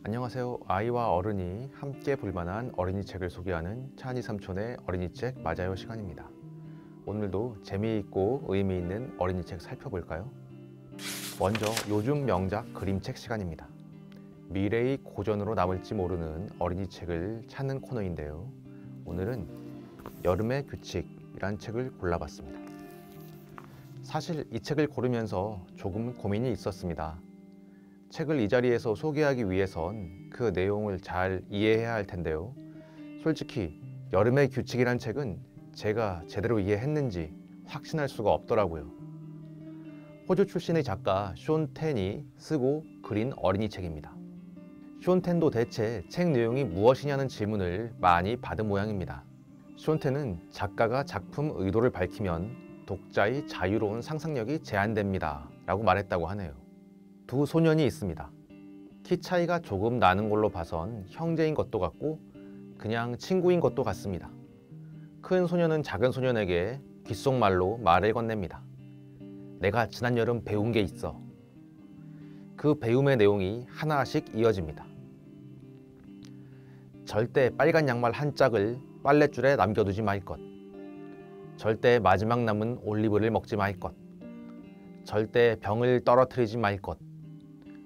안녕하세요. 아이와 어른이 함께 볼만한 어린이 책을 소개하는 찬이 삼촌의 어린이 책 맞아요 시간입니다. 오늘도 재미있고 의미 있는 어린이 책 살펴볼까요? 먼저 요즘 명작 그림책 시간입니다. 미래의 고전으로 남을지 모르는 어린이 책을 찾는 코너인데요. 오늘은 여름의 규칙이란 책을 골라봤습니다. 사실 이 책을 고르면서 조금 고민이 있었습니다. 책을 이 자리에서 소개하기 위해선 그 내용을 잘 이해해야 할 텐데요. 솔직히 여름의 규칙이란 책은 제가 제대로 이해했는지 확신할 수가 없더라고요. 호주 출신의 작가 숀 텐이 쓰고 그린 어린이 책입니다. 숀 텐도 대체 책 내용이 무엇이냐는 질문을 많이 받은 모양입니다. 숀 텐은 작가가 작품 의도를 밝히면 독자의 자유로운 상상력이 제한됩니다 라고 말했다고 하네요. 두 소년이 있습니다. 키 차이가 조금 나는 걸로 봐선 형제인 것도 같고 그냥 친구인 것도 같습니다. 큰 소년은 작은 소년에게 귓속말로 말을 건넵니다. 내가 지난 여름 배운 게 있어. 그 배움의 내용이 하나씩 이어집니다. 절대 빨간 양말 한 짝을 빨랫줄에 남겨두지 말 것. 절대 마지막 남은 올리브를 먹지 말 것. 절대 병을 떨어뜨리지 말 것.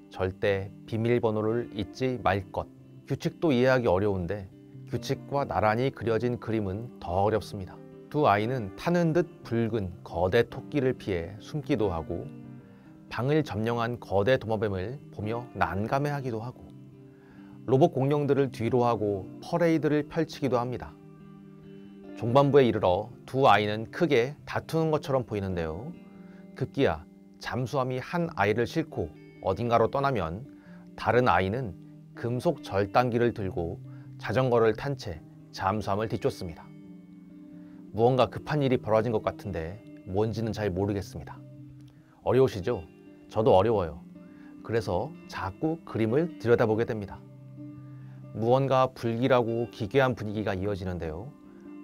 절대 비밀번호를 잊지 말 것. 규칙도 이해하기 어려운데 규칙과 나란히 그려진 그림은 더 어렵습니다. 두 아이는 타는 듯 붉은 거대 토끼를 피해 숨기도 하고 방을 점령한 거대 도마뱀을 보며 난감해하기도 하고 로봇 공룡들을 뒤로하고 퍼레이드를 펼치기도 합니다. 종반부에 이르러 두 아이는 크게 다투는 것처럼 보이는데요. 급기야 잠수함이 한 아이를 싣고 어딘가로 떠나면 다른 아이는 금속 절단기를 들고 자전거를 탄 채 잠수함을 뒤쫓습니다. 무언가 급한 일이 벌어진 것 같은데 뭔지는 잘 모르겠습니다. 어려우시죠? 저도 어려워요. 그래서 자꾸 그림을 들여다보게 됩니다. 무언가 불길하고 기괴한 분위기가 이어지는데요.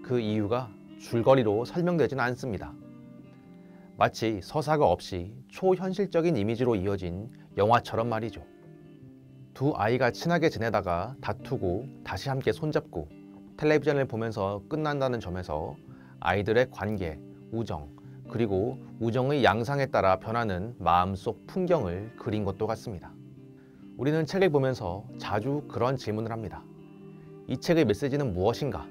그 이유가 줄거리로 설명되지는 않습니다. 마치 서사가 없이 초현실적인 이미지로 이어진 영화처럼 말이죠. 두 아이가 친하게 지내다가 다투고 다시 함께 손잡고 텔레비전을 보면서 끝난다는 점에서 아이들의 관계, 우정, 그리고 우정의 양상에 따라 변하는 마음속 풍경을 그린 것도 같습니다. 우리는 책을 보면서 자주 그런 질문을 합니다. 이 책의 메시지는 무엇인가?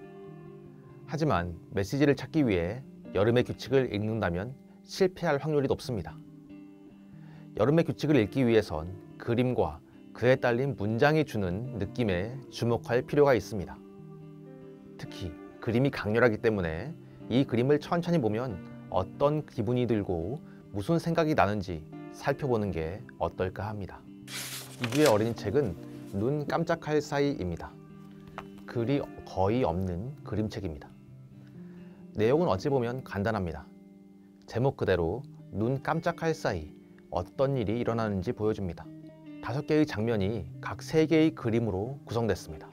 하지만 메시지를 찾기 위해 여름의 규칙을 읽는다면 실패할 확률이 높습니다. 여름의 규칙을 읽기 위해선 그림과 그에 딸린 문장이 주는 느낌에 주목할 필요가 있습니다. 특히 그림이 강렬하기 때문에 이 그림을 천천히 보면 어떤 기분이 들고 무슨 생각이 나는지 살펴보는 게 어떨까 합니다. 이주의 어린이 책은 눈 깜짝할 사이입니다. 글이 거의 없는 그림책입니다. 내용은 어찌 보면 간단합니다. 제목 그대로 눈 깜짝할 사이 어떤 일이 일어나는지 보여줍니다. 5개의 장면이 각 3개의 그림으로 구성됐습니다.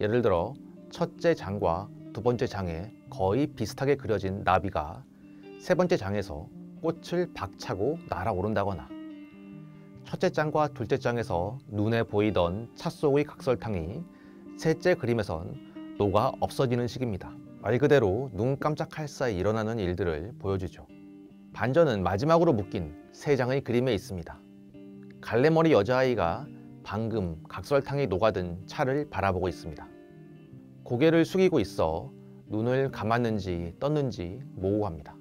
예를 들어 첫째 장과 두 번째 장에 거의 비슷하게 그려진 나비가 세 번째 장에서 꽃을 박차고 날아오른다거나 첫째 장과 둘째 장에서 눈에 보이던 차 속의 각설탕이 셋째 그림에선 녹아 없어지는 식입니다. 말 그대로 눈 깜짝할 사이 일어나는 일들을 보여주죠. 반전은 마지막으로 묶인 3장의 그림에 있습니다. 갈래머리 여자아이가 방금 각설탕이 녹아든 차를 바라보고 있습니다. 고개를 숙이고 있어 눈을 감았는지 떴는지 모호합니다.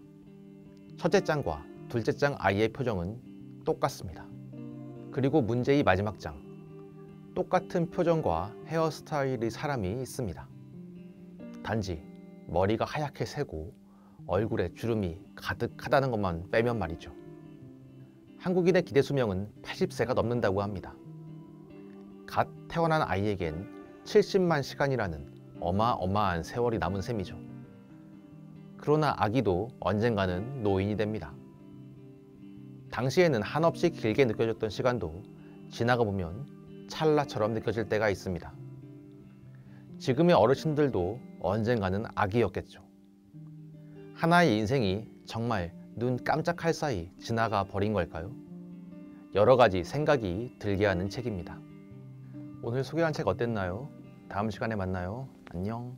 첫째 장과 둘째 장 아이의 표정은 똑같습니다. 그리고 문제의 마지막 장, 똑같은 표정과 헤어스타일의 사람이 있습니다. 단지 머리가 하얗게 새고 얼굴에 주름이 가득하다는 것만 빼면 말이죠. 한국인의 기대 수명은 80세가 넘는다고 합니다. 갓 태어난 아이에겐 70만 시간이라는 어마어마한 세월이 남은 셈이죠. 그러나 아기도 언젠가는 노인이 됩니다. 당시에는 한없이 길게 느껴졌던 시간도 지나가 보면 찰나처럼 느껴질 때가 있습니다. 지금의 어르신들도 언젠가는 아기였겠죠. 하나의 인생이 정말 눈 깜짝할 사이 지나가 버린 걸까요? 여러 가지 생각이 들게 하는 책입니다. 오늘 소개한 책 어땠나요? 다음 시간에 만나요. 안녕.